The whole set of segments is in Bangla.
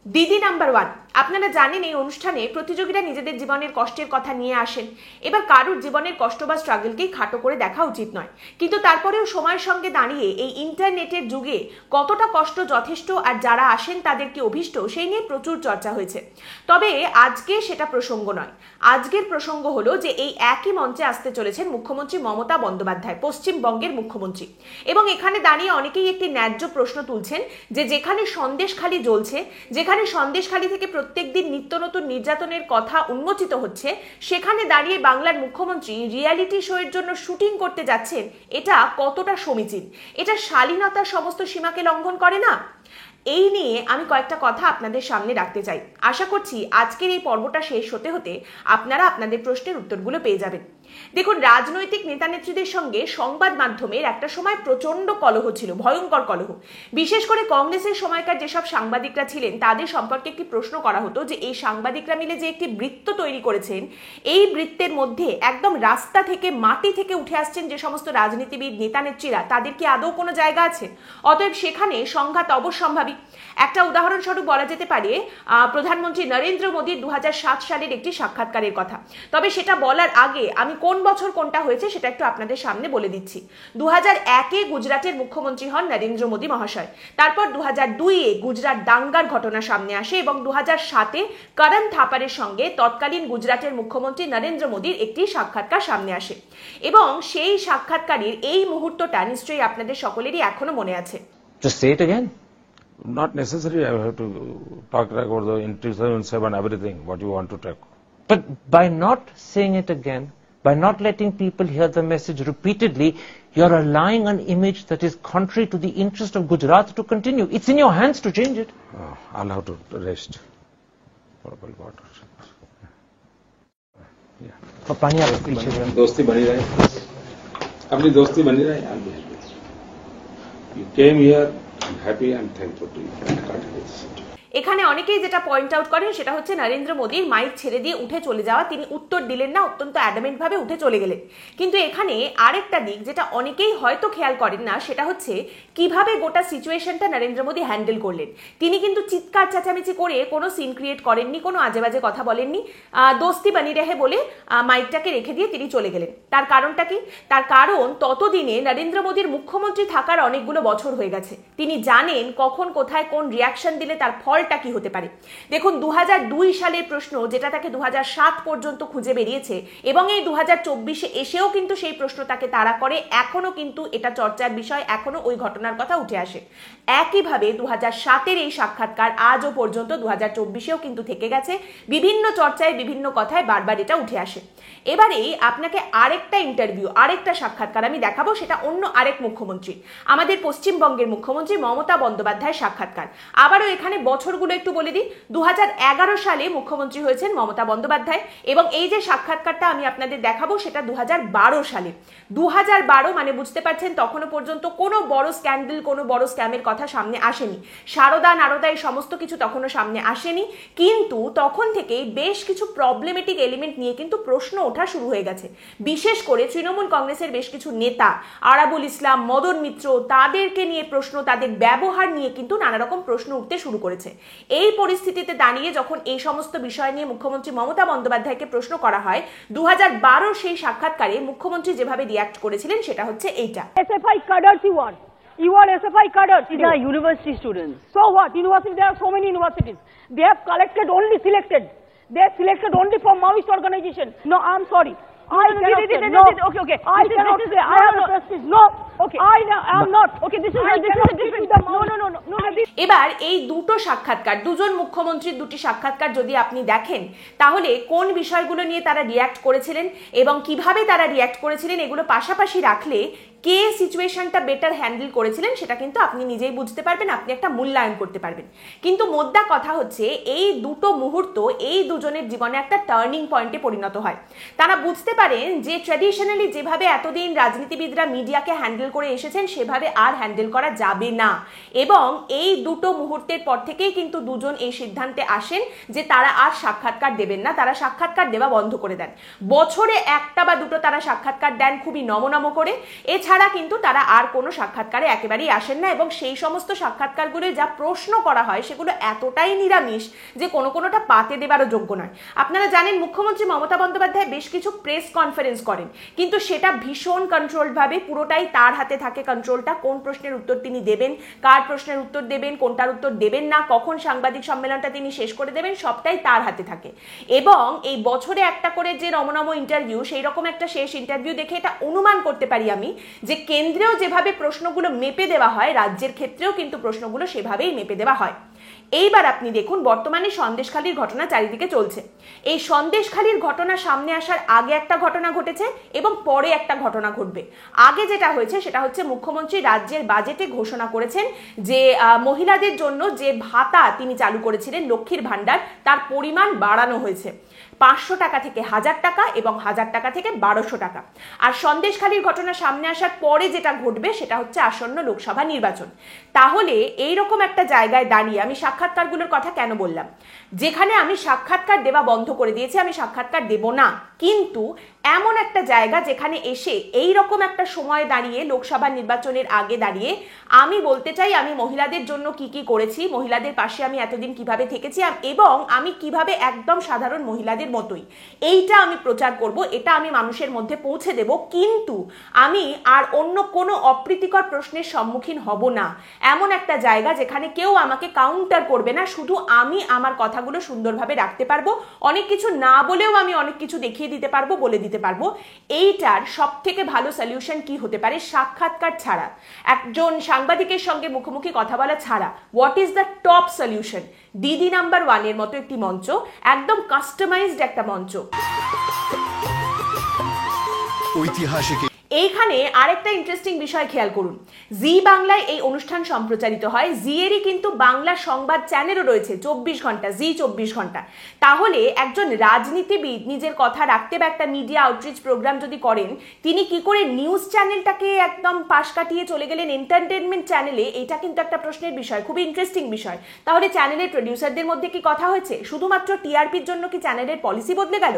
দিদি নাম্বার ওয়ান। আপনারা জানেন এই অনুষ্ঠানে প্রতিযোগীরা নিজেদের জীবনের কষ্টের কথা নিয়ে আসেন। এবার কারুর জীবনের কষ্ট বা স্ট্রাগলকেই খাটো করে দেখা উচিত নয়, কিন্তু তারপরেও সময়ের সঙ্গে দাঁড়িয়ে এই ইন্টারনেটের যুগে কতটা কষ্ট যথেষ্ট আর যারা আসেন তাদের কি অভীষ্ট সেই নিয়ে প্রচুর চর্চা হয়েছে। তবে আজকে সেটা প্রসঙ্গ নয়। আজকের প্রসঙ্গ হলো যে এই একই মঞ্চে আসতে চলেছেন মুখ্যমন্ত্রী মমতা বন্দ্যোপাধ্যায়, পশ্চিমবঙ্গের মুখ্যমন্ত্রী। এবং এখানে দাঁড়িয়ে অনেকেই একটি ন্যায্য প্রশ্ন তুলছেন যে যেখানে সন্দেশখালি জ্বলছে, যেখানে সন্দেশখালি থেকে প্রত্যেকদিন নিত্য নতুন নির্যাতনের কথা উন্মোচিত হচ্ছে, সেখানে দাঁড়িয়ে বাংলার মুখ্যমন্ত্রী রিয়ালিটি শো এর জন্য শুটিং করতে যাচ্ছেন, এটা কতটা সমীচীন? এটা শালীনতার সমস্ত সীমাকে লঙ্ঘন করে না? এই নিয়ে আমি কয়েকটা কথা আপনাদের সামনে রাখতে চাই। আশা করছি আজকের এই পর্বটা শেষ হতে হতে আপনারা আপনাদের প্রশ্নের উত্তরগুলো পেয়ে যাবেন। দেখুন, রাজনৈতিক নেতা নেত্রীদের সঙ্গে সংবাদ মাধ্যমের একটা সময় প্রচন্ড কলহ ছিল, ভয়ঙ্কর কলহ। বিশেষ করে কংগ্রেসের সময়কার যেসব সাংবাদিকরা ছিলেন তাদের সম্পর্কে একটি প্রশ্ন করা হতো যে এই সাংবাদিকরা মিলে যে একটি বৃত্ত তৈরি করেছেন, এই বৃত্তের মধ্যে একদম রাস্তা থেকে মাটি থেকে উঠে আসছেন যে সমস্ত রাজনীতিবিদ নেতা নেত্রীরা, তাদের কি আদৌ কোনো জায়গা আছে? অতএব সেখানে সংঘাত অবশ্যম্ভাবী। একটা উদাহরণস্বরূপ বলা যেতে পারে প্রধানমন্ত্রী নরেন্দ্র মোদীর 2007 সালের একটি সাক্ষাৎকারের কথা। তবে সেটা বলার আগে আমি কোন বছর কোনটা হয়েছে সেটা একটু আপনাদের সামনে বলে দিচ্ছি। 2001-এ গুজরাটের মুখ্যমন্ত্রী হন নরেন্দ্র মোদী মহাশয়। তারপর 2002-এ গুজরাট দাঙ্গার ঘটনা সামনে আসে এবং 2007-এ করণ থাপারের সঙ্গে তৎকালীন গুজরাটের মুখ্যমন্ত্রী নরেন্দ্র মোদীর একটি সাক্ষাৎকার সামনে আসে। এবং সেই সাক্ষাৎকারের এই মুহূর্তটা নিশ্চয়ই আপনাদের সকলেরই এখনো মনে আছে। Just say it again. Not necessary. I have to talk about the in 2007 everything what you want to talk. But by not saying it again, by not letting people hear the message repeatedly, you're allowing an image that is contrary to the interest of Gujarat to continue. It's in your hands to change it. I'll have to rest for a while. Water. पानी आप पीछे दोस्ती बनी रहे, अपनी दोस्ती बनी रहे। You came here, I'm happy and thankful to you. এখানে অনেকেই যেটা পয়েন্ট আউট করেন সেটা হচ্ছে নরেন্দ্র মোদীর মাইক ছেড়ে দিয়ে উঠে চলে যাওয়া, তিনি উত্তর দিলেন না, অত্যন্ত অ্যাডামেন্ট ভাবে উঠে চলে গেলেন। কিন্তু এখানে আরেকটা দিক যেটা অনেকেই হয়তো খেয়াল করেন না, সেটা হচ্ছে কিভাবে গোটা সিচুয়েশনটা নরেন্দ্র মোদী হ্যান্ডেল করলেন। তিনি কিন্তু চিৎকার চেঁচামেচি করে কোনো সিন ক্রিয়েট করেননি, কোনো আজে বাজে কথা বলেননি। দোস্তি বানি রেহে বলে মাইকটাকে রেখে দিয়ে তিনি চলে গেলেন। তার কারণটা কি? তার কারণ ততদিনে নরেন্দ্র মোদীর মুখ্যমন্ত্রী থাকার অনেকগুলো বছর হয়ে গেছে। তিনি জানেন কখন কোথায় কোন রিয়াকশন দিলে তার ফল কি হতে পারে। দেখুন, 2002 সালের প্রশ্ন যেটা তাকে 2007 পর্যন্ত খুঁজে বেরিয়েছে এবং এই 2024-এ এসেও কিন্তু সেই প্রশ্ন তাকে তাড়া করে, এখনো কিন্তু এটা চর্চার বিষয়, এখনো ওই ঘটনার কথা উঠে আসে। একইভাবে 2007-এর এই সাক্ষাৎকার আজও পর্যন্ত 2024-এও কিন্তু থেকে গেছে, বিভিন্ন চর্চায় বিভিন্ন কথায় বারবার এটা উঠে আসে। এবারে আপনাকে আরেকটা ইন্টারভিউ, আরেকটা সাক্ষাৎকার আমি দেখাবো, সেটা অন্য আরেক মুখ্যমন্ত্রী, আমাদের পশ্চিমবঙ্গের মুখ্যমন্ত্রী মমতা বন্দ্যোপাধ্যায়ের সাক্ষাৎকার। আবারও এখানে বছরগুলো একটু বলে দিই। 2011 সালে মুখ্যমন্ত্রী হয়েছেন মমতা বন্দ্যোপাধ্যায় এবং এই যে সাক্ষাৎকারটা আমি আপনাদের দেখাবো সেটা 2012 সালে। 2012 মানে বুঝতে পারছেন তখনও পর্যন্ত কোনো বড় স্ক্যান্ডেল, কোনো বড় স্ক্যামের কথা সামনে আসেনি। সারদা নারদা এই সমস্ত কিছু তখনও সামনে আসেনি, কিন্তু তখন থেকেই বেশ কিছু প্রবলেমেটিক এলিমেন্ট নিয়ে কিন্তু প্রশ্ন ওঠা শুরু হয়ে গেছে। বিশেষ করে তৃণমূল কংগ্রেসের বেশ কিছু নেতা, আরাবুল ইসলাম, মদন মিত্র, তাদেরকে নিয়ে প্রশ্ন, তাদের ব্যবহার নিয়ে কিন্তু নানা রকম প্রশ্ন উঠতে শুরু করেছে। এই পরিস্থিতিতে দাঁড়িয়ে যখন এই সমস্ত বিষয় নিয়ে মুখ্যমন্ত্রী মমতা বন্দ্যোপাধ্যায়কে প্রশ্ন করা হয়, 2012 সেই সাক্ষাৎকারে মুখ্যমন্ত্রী যেভাবে রিঅ্যাক্ট করেছিলেন সেটা হচ্ছে এইটা। SFI cadres you are SFI cadres. These are university students. So what? University, there are so many universities. They have collected only selected. They have selected only from Maoist organization. No, I'm sorry. I cannot say. No. Okay. I cannot say. I have a prestige. No. Okay. I am not. Okay. This is a different. No. এবার এই দুটো সাক্ষাৎকার, দুজন মুখ্যমন্ত্রীর দুটি সাক্ষাৎকার যদি আপনি দেখেন, তাহলে কোন বিষয়গুলো নিয়ে তারা রিঅ্যাক্ট করেছিলেন এবং কিভাবে তারা রিঅ্যাক্ট করেছিলেন, এগুলো পাশাপাশি রাখলে কে সিচুয়েশনটা বেটার হ্যান্ডেল করেছিলেন সেটা কিন্তু আপনি নিজেই বুঝতে পারবেন, আপনি একটা মূল্যায়ন করতে পারবেন। কিন্তু মোদ্দা কথা হচ্ছে এই দুটো মুহূর্ত এই দুজনের জীবনে একটা টার্নিং পয়েন্টে পরিণত হয়। তারা বুঝতে পারেন যে ট্র্যাডিশনালি যেভাবে এতদিন রাজনীতিবিদরা মিডিয়াকে হ্যান্ডেল করে এসেছেন সেভাবে আর হ্যান্ডেল করা যাবে না, এবং এই দুটো মুহূর্তের পর থেকেই কিন্তু দুজন এই সিদ্ধান্তে আসেন যে তারা আর সাক্ষাৎকার দেবেন না, তারা সাক্ষাৎকার দেওয়া বন্ধ করে দেন। বছরে একটা বা দুটো তারা সাক্ষাৎকার দেন খুবই নমনম করে। এছাড়া এছাড়া কিন্তু তারা আর কোনো সাক্ষাৎকারে একেবারেই আসেন না, এবং সেই সমস্ত সাক্ষাৎকারগুলো যা প্রশ্ন করা হয় সেগুলো এতটাই নিরামিষ যে কোনোটা পাতে দেবারও যোগ্য নয়। আপনারা জানেন মুখ্যমন্ত্রী মমতা বন্দ্যোপাধ্যায় বেশ কিছু প্রেস কনফারেন্স করেন, কিন্তু সেটা ভীষণ কন্ট্রোলড ভাবে, পুরোটাই তার হাতে থাকে কন্ট্রোলটা, কোন প্রশ্নের উত্তর তিনি দেবেন, কার প্রশ্নের উত্তর দেবেন, কোনটার উত্তর দেবেন না, কখন সাংবাদিক সম্মেলনটা তিনি শেষ করে দেবেন, সবটাই তার হাতে থাকে। এবং এই বছরে একটা করে যে নমনম ইন্টারভিউ, সেই রকম একটা শেষ ইন্টারভিউ দেখে এটা অনুমান করতে পারি আমি যে কেন্দ্রেও যেভাবে প্রশ্নগুলো মেপে দেওয়া হয়, রাজ্যের ক্ষেত্রেও কিন্তু প্রশ্নগুলো সেভাবেই মেপে দেওয়া হয়। এইবার আপনি দেখুন, বর্তমানে সন্দেশখালীর ঘটনা চারিদিকে চলছে। এই সন্দেশখালীর ঘটনা সামনে আসার আগে একটা ঘটনা ঘটেছে এবং পরে একটা ঘটনা ঘটবে। আগে যেটা হয়েছে সেটা হচ্ছে মুখ্যমন্ত্রী রাজ্যের বাজেটে ঘোষণা করেছেন যে মহিলাদের জন্য যে ভাতা তিনি চালু করেছিলেন লক্ষ্মীর ভান্ডার, তার পরিমাণ বাড়ানো হয়েছে 500 টাকা থেকে 1000 টাকা এবং 1000 টাকা থেকে 1200 টাকা। আর সন্দেশখালীর ঘটনা সামনে আসার পরে যেটা ঘটবে সেটা হচ্ছে আসন্ন লোকসভা নির্বাচন। তাহলে এইরকম একটা জায়গায় দাঁড়িয়ে আমি সাক্ষাৎকারগুলোর কথা কেন বললাম, যেখানে আমি সাক্ষাৎকার দেওয়া বন্ধ করে দিয়েছি, আমি সাক্ষাৎকার দেব না, কিন্তু এমন একটা জায়গা যেখানে এসে এই রকম একটা সময় দাঁড়িয়ে, লোকসভা নির্বাচনের আগে দাঁড়িয়ে আমি বলতে চাই আমি মহিলাদের জন্য কি কি করেছি, মহিলাদের পাশে আমি এতদিন কিভাবে থেকেছি এবং আমি কিভাবে একদম সাধারণ মহিলাদের মতোই এইটা আমি প্রচার করব, এটা আমি মানুষের মধ্যে পৌঁছে দেব। কিন্তু আমি আর অন্য কোনো অপ্রীতিকর প্রশ্নের সম্মুখীন হব না, এমন একটা জায়গা যেখানে কেউ আমাকে কাউন্টার করবে না, শুধু আমি আমার কথাগুলো সুন্দরভাবে রাখতে পারবো, অনেক কিছু না বলেও আমি অনেক কিছু দেখিয়ে দিতে পারবো, বলে দিতে পারবো। এইটার সব থেকে ভালো সলিউশন কি হতে পারে? সাক্ষাৎকার ছাড়া, একজন সাংবাদিকের সঙ্গে মুখোমুখি কথা বলা ছাড়া what is the top solution? দিদি নাম্বার 1 এর মতো একটি মঞ্চ, একদম কাস্টমাইজড একটা মঞ্চ। ঐতিহাসিক এইখানে আরেকটা ইন্টারেস্টিং বিষয় খেয়াল করুন, জি বাংলায় এই অনুষ্ঠান সম্প্রচারিত হয়, জি এরই কিন্তু বাংলা সংবাদ চ্যানেলও রয়েছে 24 ঘন্টা, জি 24 ঘন্টা। তাহলে একজন রাজনীতিবিদ নিজের কথা রাখতে বা একটা মিডিয়া আউটরিচ প্রোগ্রাম যদি করেন, তিনি কি করে নিউজ চ্যানেলটাকে একদম পাশ কাটিয়ে চলে গেলেন এন্টারটেনমেন্ট চ্যানেলে? এটা কিন্তু একটা প্রশ্নের বিষয়, খুবই ইন্টারেস্টিং বিষয়। তাহলে চ্যানেলের প্রডিউসারদের মধ্যে কি কথা হয়েছে? শুধুমাত্র টিআরপির জন্য কি চ্যানেলের পলিসি বদলে গেল?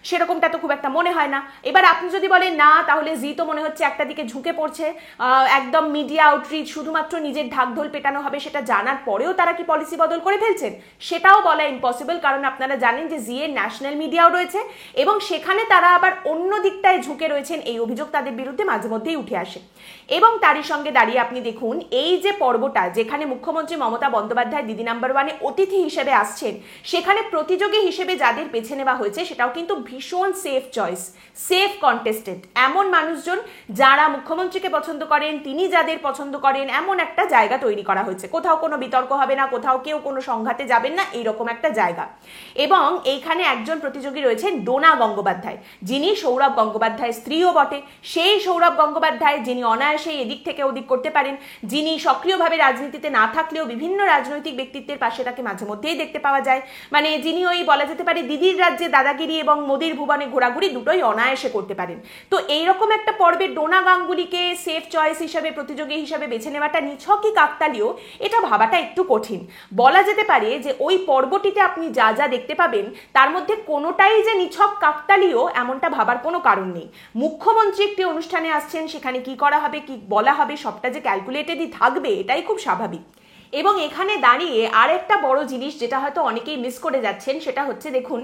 সেরকমটা তো খুব একটা মনে হয় না। এবার আপনি যদি বলেন না, তাহলে জি তো মনে হচ্ছে একটা দিকে ঝুঁকে পড়ছে, একদম মিডিয়া আউটরিচ, শুধুমাত্র নিজের ঢাকঢোল পেটানো হবে সেটা জানার পরেও তারা কি পলিসি বদল করে ফেলছেন? সেটাও বলা ইম্পসিবল, কারণ আপনারা জানেন যে জি এর ন্যাশনাল মিডিয়াও রয়েছে এবং সেখানে তারা আবার অন্য দিকটায় ঝুঁকে রয়েছেন, এই অভিযোগ তাদের বিরুদ্ধে মাঝে মধ্যেই উঠে আসে। এবং তারই সঙ্গে দাঁড়িয়ে আপনি দেখুন, এই যে পর্বটা যেখানে মুখ্যমন্ত্রী মমতা বন্দ্যোপাধ্যায় দিদি নাম্বার 1-এ অতিথি হিসেবে আসছেন, সেখানে প্রতিযোগী হিসেবে যাদের বেছে নেওয়া হয়েছে সেটাও কিন্তু ভীষণ সেফ চয়েস, সেফ কন্টেস্টেন্ট, এমন মানুষজন যারা মুখ্যমন্ত্রীকে পছন্দ করেন, তিনি যাদের পছন্দ করেন, এমন একটা জায়গা তৈরি করা হয়েছে। কোথাও কোনো বিতর্ক হবে না, কোথাও কেউ কোনো সংঘাতে যাবেন না, এইরকম একটা জায়গা। এবং এইখানে একজন প্রতিযোগী রয়েছেন ডোনা গঙ্গোপাধ্যায়, যিনি সৌরভ গঙ্গোপাধ্যায়ের স্ত্রীও বটে। সেই সৌরভ গঙ্গোপাধ্যায় যিনি অনায়াসে এদিক থেকে ওদিক করতে পারেন, যিনি সক্রিয়ভাবে রাজনীতিতে না থাকলেও বিভিন্ন রাজনৈতিক ব্যক্তিত্বের পাশে তাকে মাঝে মধ্যেই দেখতে পাওয়া যায়, মানে যিনি ওই বলা যেতে পারে দিদির রাজ্যে দাদাগিরি এবং মোদির ভুবনে ঘোরাঘুরি দুটোই অনায়াসে করতে পারেন। তো এইরকম একটা পর্বে ডোনা গাঙ্গুলিকে সেফ চয়েস হিসেবে, প্রতিযোগী হিসেবে বেছে নেওয়াটা নিছকই কাকতালীয়, এটা ভাবাটা একটু কঠিন। বলা যেতে পারে যে ওই পর্বটিতে আপনি যা যা দেখতে পাবেন তার মধ্যে কোনোটাই যে নিছক কাকতালীয় এমনটা ভাবার কোনো কারণ নেই। মুখ্যমন্ত্রী একটি অনুষ্ঠানে আসছেন, সেখানে কি করা হবে, কি বলা হবে, সবটা যে ক্যালকুলেটেডই থাকবে এটাই খুব স্বাভাবিক। এবং এখানে দাঁড়িয়ে আরেকটা বড় জিনিস যেটা হয়তো অনেকেই মিস করে যাচ্ছেন, সেটা হচ্ছে দেখুন,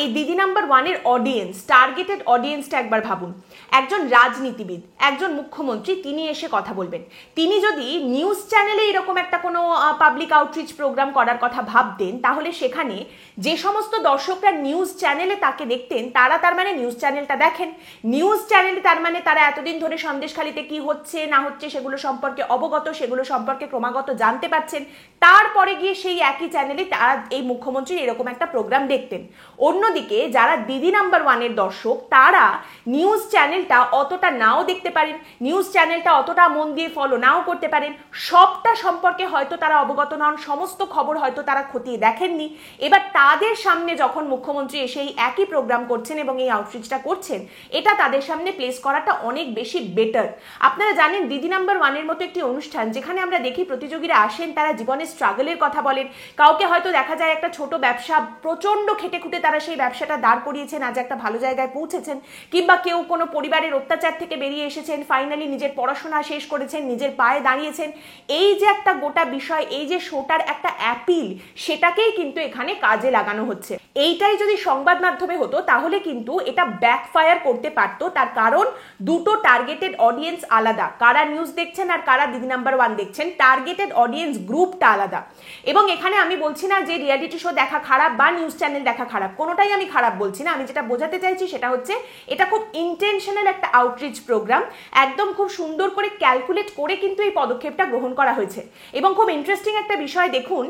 এই দিদি নাম্বার 1-এর অডিয়েন্স, টার্গেটেড অডিয়েন্সটা একবার ভাবুন। একজন রাজনীতিবিদ, একজন মুখ্যমন্ত্রী, তিনি এসে কথা বলবেন। তিনি যদি নিউজ চ্যানেলে এরকম একটা কোনো পাবলিক আউটরিচ প্রোগ্রাম করার কথা ভাবতেন, তাহলে সেখানে যে সমস্ত দর্শকরা নিউজ চ্যানেলে তাকে দেখতেন, তারা তার মানে নিউজ চ্যানেলটা দেখেন। নিউজ চ্যানেলে তার মানে তারা এতদিন ধরে সন্দেশখালীতে কি হচ্ছে না হচ্ছে সেগুলো সম্পর্কে অবগত, সেগুলো সম্পর্কে ক্রমাগত জানতে পারছেন। তারপরে গিয়ে সেই একই চ্যানেলে তারা এই মুখ্যমন্ত্রীর এরকম একটা প্রোগ্রাম দেখতেন। অন্যদিকে যারা দিদি নাম্বার 1-এর দর্শক, তারা নিউজ চ্যানেলটা অতটা নাও দেখতে পারেন, নিউজ চ্যানেলটা অতটা মন দিয়ে ফলো নাও করতে পারেন, সবটা সম্পর্কে হয়তো তারা অবগত নন, সমস্ত খবর হয়তো তারা খতিয়ে দেখেননি। এবার তাদের সামনে যখন মুখ্যমন্ত্রী এসে এই একই প্রোগ্রাম করছেন এবং এই আউটরিচটা করছেন, এটা তাদের সামনে প্লেস করাটা অনেক বেশি বেটার। আপনারা জানেন দিদি নাম্বার 1-এর মতো একটি অনুষ্ঠান যেখানে আমরা দেখি প্রতিযোগীরা আসেন তারা জীবনের স্ট্রাগলের কথা বলেন। কাউকে হয়তো দেখা যায় একটা ছোট ব্যবসা, প্রচন্ড খেটে খুঁটে তারা সেই ব্যবসাটা দাঁড় করিয়েছেন, আজ একটা ভালো জায়গায় পৌঁছেছেন, কিংবা কেউ কোনো পরিবারের অত্যাচার থেকে বেরিয়ে এসেছেন, ফাইনালি নিজের পড়াশোনা শেষ করেছেন, নিজের পায়ে দাঁড়িয়েছেন। এই যে একটা গোটা বিষয়, এই যে শোটার একটা অ্যাপিল, সেটাকেই কিন্তু এখানে কাজে লাগানো হচ্ছে। এইটাই যদি সংবাদ মাধ্যমে হতো তাহলে কিন্তু এটা ব্যাকফায়ার করতে পারতো। তার কারণ দুটো টার্গেটেড অডিয়েন্স আলাদা, কারা নিউজ দেখছেন আর কারা দিদি নাম্বার ওয়ান দেখছেন, টার্গেটেড অডিয়েন্স গ্রুপটা আলাদা। এবং এখানে আমি বলছি না যে রিয়ালিটি শো দেখা খারাপ বা নিউজ চ্যানেল দেখা খারাপ, কোনোটাই আমি খারাপ বলছি না। আমি যেটা বোঝাতে চাইছি সেটা হচ্ছে এটা খুব ইন্টেনশনাল একটা আউটরিচ প্রোগ্রাম, একদম খুব সুন্দর করে ক্যালকুলেট করে কিন্তু এই পদক্ষেপটা গ্রহণ করা হয়েছে। এবং খুব ইন্টারেস্টিং একটা বিষয় দেখুন,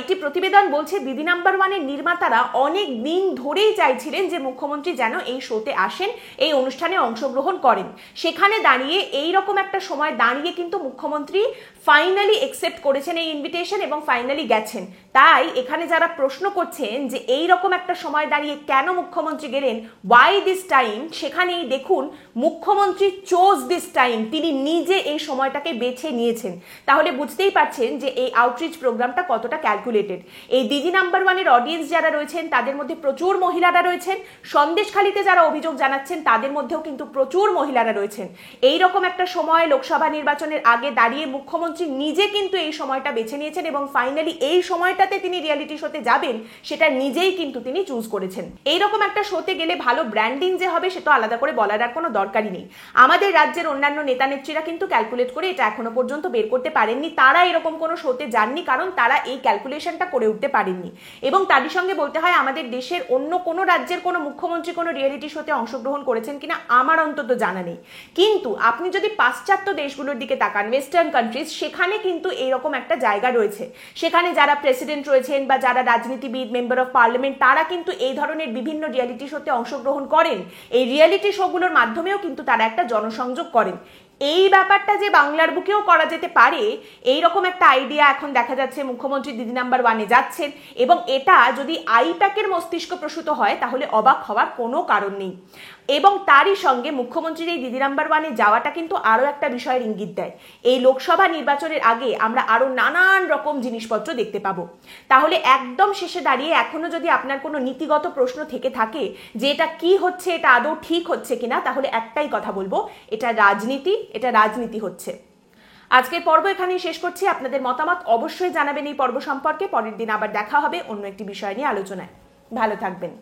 একটি প্রতিবেদন বলছে দিদি নাম্বার ওয়ানের নির্মাতারা অনেক দিন ধরেই চাইছিলেন যে মুখ্যমন্ত্রী যেন এই শোতে আসেন, এই অনুষ্ঠানে অংশগ্রহণ করেন। সেখানে দাঁড়িয়ে এই রকম একটা সময় দাঁড়িয়ে কিন্তু মুখ্যমন্ত্রী ফাইনালি একসেপ্ট করেছেন এই ইনভিটেশন এবং ফাইনালি গেছেন। তাই এখানে যারা প্রশ্ন করছেন যে এই রকম একটা সময় দাঁড়িয়ে কেন মুখ্যমন্ত্রী গেলেন, ওয়াই দিস টাইম, সেখানেই দেখুন মুখ্যমন্ত্রী চোজ দিস টাইম, তিনি নিজে এই সময়টাকে বেছে নিয়েছেন। তাহলে বুঝতেই পারছেন যে এই আউটরিচ প্রোগ্রামটা কতটা ক্যালকুলেটেড। এই দিদি নাম্বার ওয়ানের অডিয়েন্স যারা রয়েছেন তাদের মধ্যে প্রচুর মহিলারা রয়েছেন, সন্দেশখালীতে যারা অভিযোগ জানাচ্ছেন তাদের মধ্যেও কিন্তু প্রচুর মহিলারা রয়েছেন। এই রকম একটা সময় লোকসভা নির্বাচনের আগে দাঁড়িয়ে মুখ্যমন্ত্রী নিজে কিন্তু এই সময়টা বেছে নিয়েছেন এবং ফাইনালি এই সময়টাতে তিনি রিয়ালিটি শোতে যাবেন সেটা নিজেই কিন্তু তিনি চুজ করেছেন। এইরকম একটা শোতে গেলে ভালো ব্র্যান্ডিং যে হবে সেটা আলাদা করে বলার আর কোনো দরকারই নেই। আমাদের রাজ্যের অন্যান্য নেতা নেত্রীরা কিন্তু ক্যালকুলেট করে এটা এখনো পর্যন্ত বের করতে পারেননি, তারা এরকম কোনো শোতে যাননি কারণ তারা এই ক্যালকুলেশনটা করে উঠতে পারেননি। এবং তারই সঙ্গে বলতে হয় আমাদের দেশের অন্য কোনো রাজ্যের কোনো মুখ্যমন্ত্রী কোনো রিয়েলিটি শোতে অংশগ্রহণ করেছেন কিনা আমার অন্তত জানা নেই। কিন্তু আপনি যদি পাশ্চাত্য দেশগুলোর দিকে তাকান, ওয়েস্টার্ন কান্ট্রিজ, সেখানে কিন্তু এইরকম একটা জায়গা রয়েছে। সেখানে যারা প্রেসিডেন্ট রয়েছেন বা যারা রাজনীতিবিদ, মেম্বার অফ পার্লামেন্ট, তারা কিন্তু এই ধরনের বিভিন্ন রিয়েলিটি শোতে অংশগ্রহণ করেন। এই রিয়েলিটি শোগুলোর মাধ্যমেও কিন্তু তারা একটা জনসংযোগ করেন। এই ব্যাপারটা যে বাংলার বুকেও করা যেতে পারে, এই রকম একটা আইডিয়া এখন দেখা যাচ্ছে মুখ্যমন্ত্রী দিদি নাম্বার ওয়ানে যাচ্ছেন। এবং এটা যদি আইপ্যাকের মস্তিষ্ক প্রসূত হয় তাহলে অবাক হওয়ার কোনো কারণ নেই। এবং তারই সঙ্গে মুখ্যমন্ত্রীর এই দিদি নাম্বার ওয়ানে যাওয়াটা কিন্তু আরো একটা বিষয়ের ইঙ্গিত দেয়। এই লোকসভা নির্বাচনের আগে আমরা আরো নানান রকম জিনিসপত্র দেখতে পাবো। তাহলে একদম শেষে দাঁড়িয়ে এখনো যদি আপনার কোনো নীতিগত প্রশ্ন থেকে থাকে যে এটা কি হচ্ছে, এটা আদৌ ঠিক হচ্ছে কিনা, তাহলে একটাই কথা বলবো, এটা রাজনীতি, এটা রাজনীতি হচ্ছে। আজকের পর্ব এখানেই শেষ করছি। আপনাদের মতামত অবশ্যই জানাবেন এই পর্ব সম্পর্কে। পরের দিন আবার দেখা হবে অন্য একটি বিষয় নিয়ে আলোচনায়। ভালো থাকবেন।